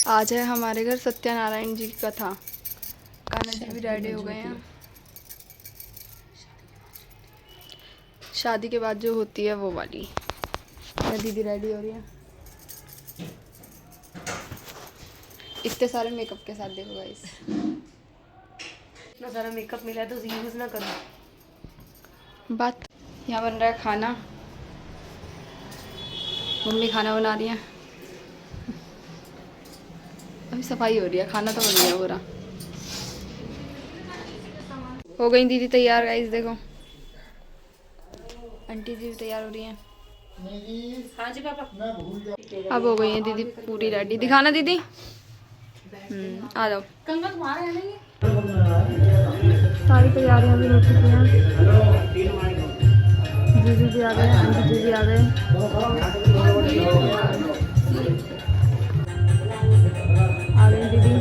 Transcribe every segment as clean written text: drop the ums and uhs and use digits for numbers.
आज है हमारे घर सत्यनारायण जी की कथा। कान्हा जी भी रेडी हो गए हैं। शादी के बाद जो होती है वो वाली। मेरी दीदी रेडी हो रही है इतने सारे मेकअप के साथ। देखो गाइस, इतना सारा मेकअप मिला है तो यूज ना करो। बात यहाँ बन रहा है खाना। मम्मी खाना बना रही है। अभी सफाई हो रही है, खाना तो बन गया पूरा। हो गई दीदी तैयार गाइस। देखो आंटी जी भी तैयार हो रही हैं। हाँ जी पापा। अब हो गई है दीदी पूरी रेडी। दिखाना दीदी। आ जाओ। कंगा तुम्हारा है नहीं? सारी तैयारियां भी हो चुकी हैं। दीदी भी आ गए, आंटी जी भी आ गए। आ गई दीदी।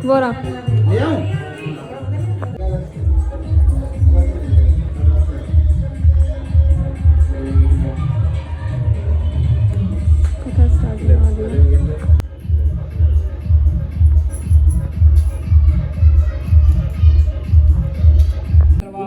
बोरा कथा स्टार्ट करवा दी।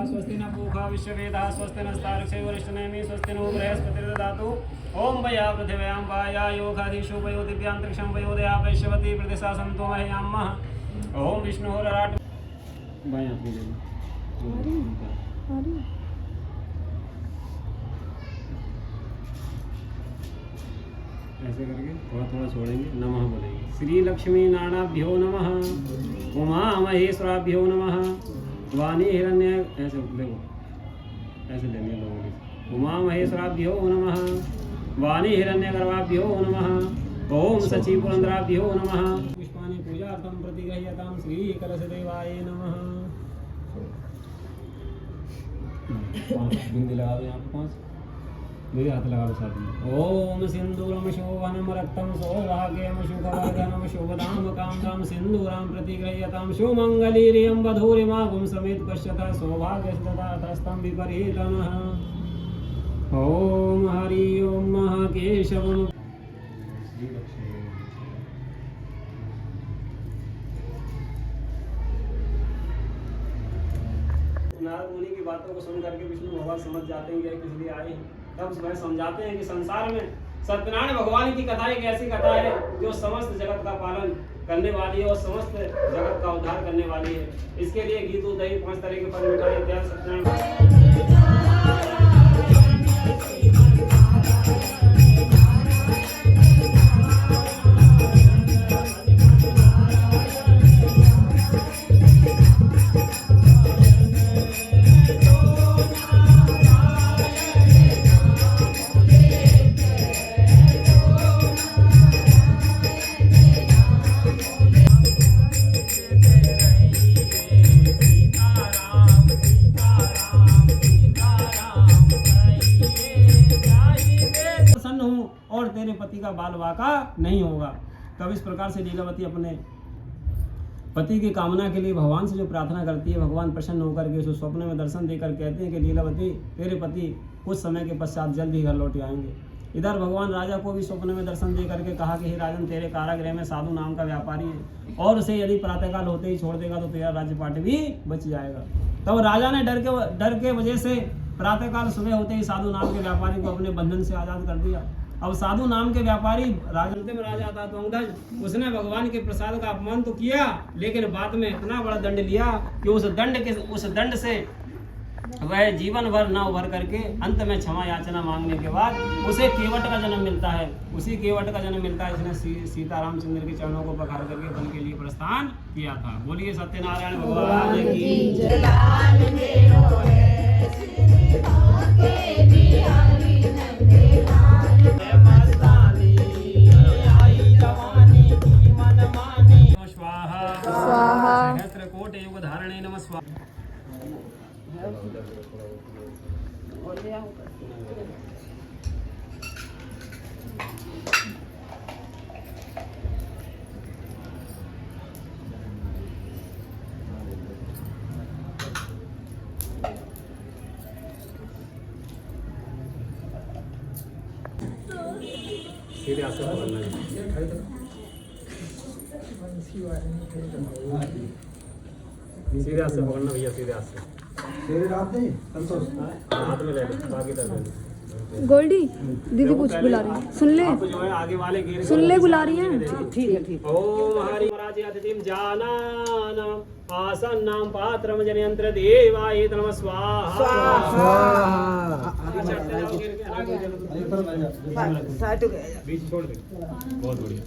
स्वस्ति न पूषा विश्ववेदाः स्वस्ति नस्तार्क्ष्यो वरिष्ठनेमि स्वस्ति नो बृहस्पतिर्दधातु। ओम वया पृथिव्यां वाया योगाधीशो वयो दिव्यांतरिक्षं वयोदया वैश्यवती प्रदिशा सन्तो मह्यामः। ओम विष्णुर्राट ऐसे करके थोड़ा थोड़ा छोड़ेंगे, नमः बोलेंगे। श्री लक्ष्मी नाराभ्यो नमः, उमा महेश्वराभ्यो नमः, वाणी हिरण्य, ऐसे देखो ऐसे लेंगे लोगों की। उमा महेश्वराभ्यो नमः, वाणी हिरण्यगर्भाभ्यो नमः, ओम सची पुरंदराभ्यो नमः। पुष्पाणि पूजार्थं प्रतिगृह्यतां श्री कलशदेवाय नमः। बिंदी लगा दो यहाँ पे 5 मेरे हाथ लगा दो साथ में। ओम सिंदूरम शोभनम रक्तम सौभाग्यम सुखवर्धनम शुभदाम कामदाम सिंदूराम प्रतिगृह्यताम सुमंगलीरियं वधूरिमागुं समेत पश्यता सौभाग्यस्तदातस्तं विपरीतमः। ओम हरि ओम महाकेशवम। नारद मुनि की बातों को सुन करके विष्णु भगवान समझ जाते हैं कि किस लिए आए हैं। तब वह समझाते हैं कि संसार में सत्यनारायण भगवान की कथा एक ऐसी कथा है जो समस्त जगत का पालन करने वाली है और समस्त जगत का उद्धार करने वाली है। इसके लिए घी दूध दही 5 तरह के फल मिठाई इत्यादि सत्यनारायण और तेरे पति का बाल वाका नहीं होगा। तब इस प्रकार से लीलावती अपने पति की कामना के लिए भगवान से जो प्रार्थना करती है, भगवान प्रसन्न होकर के उसे स्वप्न में दर्शन देकर कहते हैं कि लीलावती तेरे पति कुछ समय के पश्चात जल्द ही घर लौट आएंगे। इधर भगवान राजा को भी स्वप्न में दर्शन दे करके कहा कि हे राजन, तेरे कारागृह में साधु नाम का व्यापारी है और उसे यदि प्रातःकाल होते ही छोड़ देगा तो तेरा राज्यपाट भी बच जाएगा। तब राजा ने डर के वजह से प्रातःकाल सुबह होते ही साधु नाम के व्यापारी को अपने बंधन से आजाद कर दिया। अब साधु नाम के व्यापारी राजा था त्वंगध्वज, उसने भगवान के प्रसाद का अपमान तो किया, लेकिन बाद में इतना बड़ा दंड लिया कि उस दंड से वह जीवन भर न उभर करके अंत में क्षमा याचना मांगने के बाद उसे केवट का जन्म मिलता है। उसी केवट का जन्म मिलता है जिसने सीता रामचंद्र के चरणों को पखार करके वन के लिए प्रस्थान किया था। बोलिए सत्यनारायण भगवान की जय। स्वाहा सहस्त्रकोट युग धारणे नमः स्वाहा। सीधे हाथ से पकड़ना है। सीधे हाथ से पकड़ना भैया, सीधे हाथ से। हाथ में ले लो, बाकी तरफ ले लो। गोल्डी दीदी कुछ बुला रही है, सुन ले, आप जो है आगे वाले घेरे सुन ले, बुला रही है। ठीक है ठीक। ओम हरि महाराज अतिथिम जानान आसन्नाम पात्रम जनयंत्र देवाय नमः स्वाहा। बीच छोड़ दे, बहुत बढ़िया।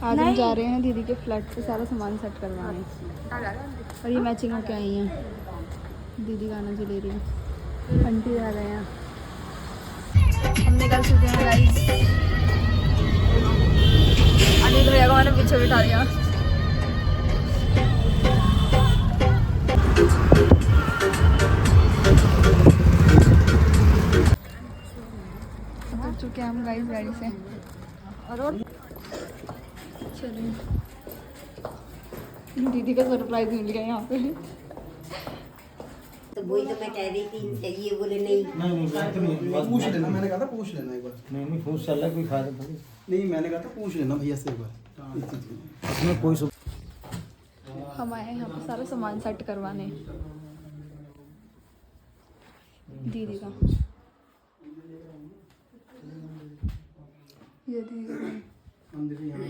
आज हम जा रहे हैं दीदी के फ्लैट पे सारा सामान सेट करवाने, और ये मैचिंग होके आई हैं। दीदी गाना जो ले रही है, आंटी आ गए हैं, हम निकल चुके हैं गाइस। अनिल भैया को मैंने पीछे बिठा दिया। उतर चुके हैं हम गाइस गाड़ी से, और चलिए दीदी का सरप्राइज मिल गया यहाँ पे। तो वही तो मैं कह रही थी चाहिए, बोले नहीं। पूछ लेना, मैंने कहा था पूछ लेना एक बार। नहीं पूछ चल रहा कोई फायदा थोड़ी। नहीं मैंने कहा था पूछ लेना भैया से एक बार। इसमें कोई हम आए हैं यहाँ पे सारा सामान सेट करवाने दीदी का। ये दीदी का मंदिर यहाँ है,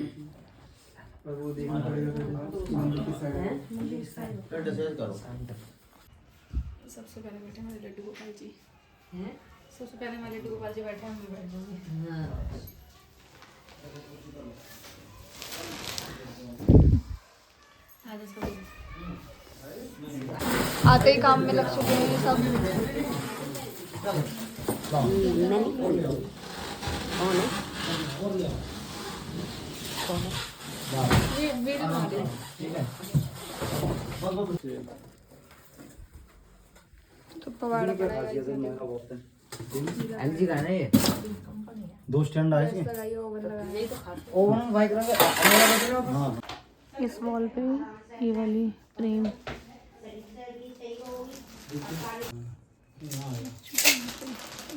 पर वो देखना पड़ेगा मंदिर की साइड। सबसे पहले बैठे हमारे लड्डू गोपाल जी। सबसे पहले हमारे लड्डू गोपाल जी बैठे, हम भी बैठ जाएंगे। आते ही काम में लग चुके हैं सब। तो पवाड़ा पड़ा है। एलजी का है ये। 2 स्टैंड आए इसके। लगाइए, ओवन लगाइए। ओवन वाइट रंग का। हां इस वॉल पे ये वाली फ्रेम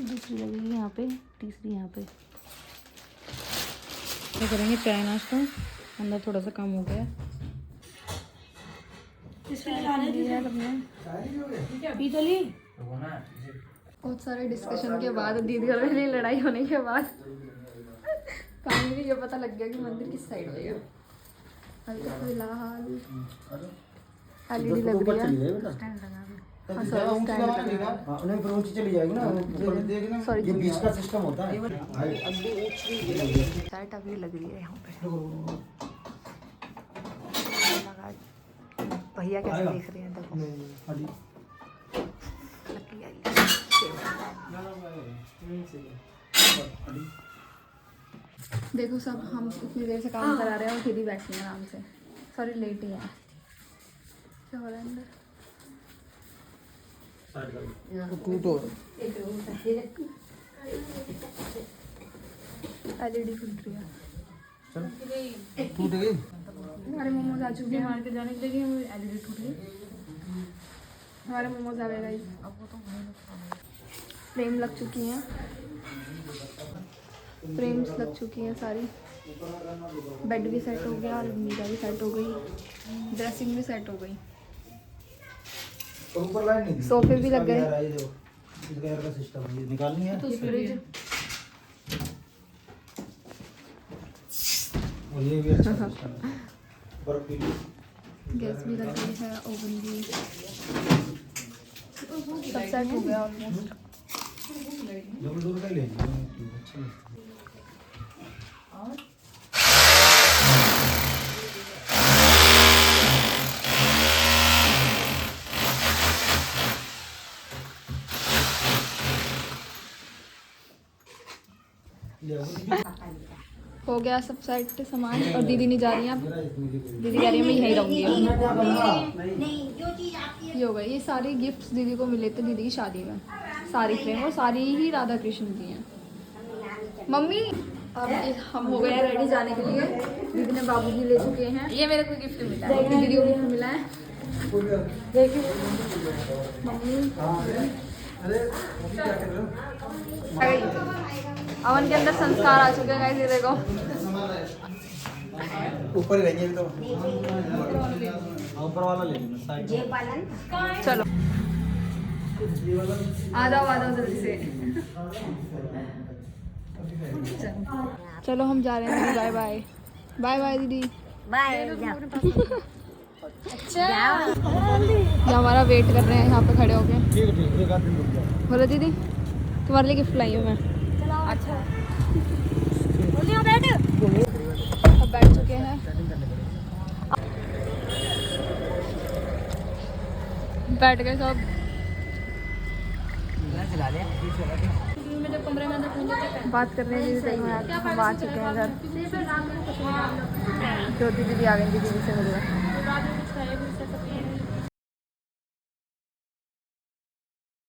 दूसरी लगेगी यहाँ पे, तीसरी यहाँ पे। क्या करेंगे, चाय नाश्ता। अंदर थोड़ा सा कम हो गया। बहुत सारे डिस्कशन के बाद, दीदी और मेरी लड़ाई होने के बाद फाइनली ये पता लग गया कि मंदिर किस साइड पे है। अभी तक फिलहाल एलईडी लग रही है। हाँ, सॉरी, स्टैंड लगा है। नहीं पर ऊंची चली जाएगी ना, देखना सॉरी, ये बीच का सिस्टम होता है। लाइट अभी लग रही है यहाँ पे। भैया कैसे देख रहे हैं, देखो लकड़ी आई है। देखो सब हम इतनी देर से काम करा रहे हैं और दीदी बैठी हैं आराम से। सॉरी लेट ही है। क्या हो रहा है अंदर? एलईडी खुल रही है। टूट गई। हमारे मोमोज आ चुके हैं, मार्केट जाने के लिए एलईडी टूट गई। हमारे मोमोज आ गए गाइस। फ्रेम लग चुकी हैं, फ्रेम्स लग चुकी हैं सारी। बेड भी सेट हो गया, अलमीरा भी सेट हो गई, ड्रेसिंग भी सेट हो गई, ऊपर लाइट नहीं थी। सोफे भी लग गए। इस गैर का सिस्टम ये निकालनी है। तो फ्रिज और ये भी अच्छा सिस्टम है। बर्फ भी गैस भी लग गई है, ओवन भी, सब सेट हो गया ऑलमोस्ट। डबल डोर का ही लेंगे। अच्छा हो गया सब सेट सामान और दीदी नहीं जा रही हैं अब। दीदी कह रही है मैं यहीं रहूँगी अब। ये हो गया, ये सारे गिफ्ट्स दीदी को मिले थे दीदी की शादी में, सारी फ्रेम और सारी ही राधा कृष्ण की हैं। मम्मी अब हम हो गए रेडी जाने के लिए। दीदी ने बाबूजी ले चुके हैं। ये मेरे को गिफ्ट मिला है, दीदी को गिफ्ट मिला है। मम्मी अवन के अंदर संस्कार आ चुके हैं गाइस, ये देखो। ऊपर ही रहेंगे तो ऊपर वाला ले लेना साइड। चलो आ जाओ जल्दी से। चलो हम जा रहे हैं दीदी, बाय बाय। बाय बाय दीदी। बाय। अच्छा ये हमारा वेट कर रहे हैं यहाँ पे खड़े होके। ठीक है एक आध दिन रुक जाओ। बोलो दीदी तुम्हारे लिए गिफ्ट लाई हूँ मैं। अच्छा अब बैठ चुके हैं, बैठ गए सब। बात कर रहे हैं दीदी से, हम आ चुके हैं घर। ज्योति दीदी आ गई, दीदी से मिलने।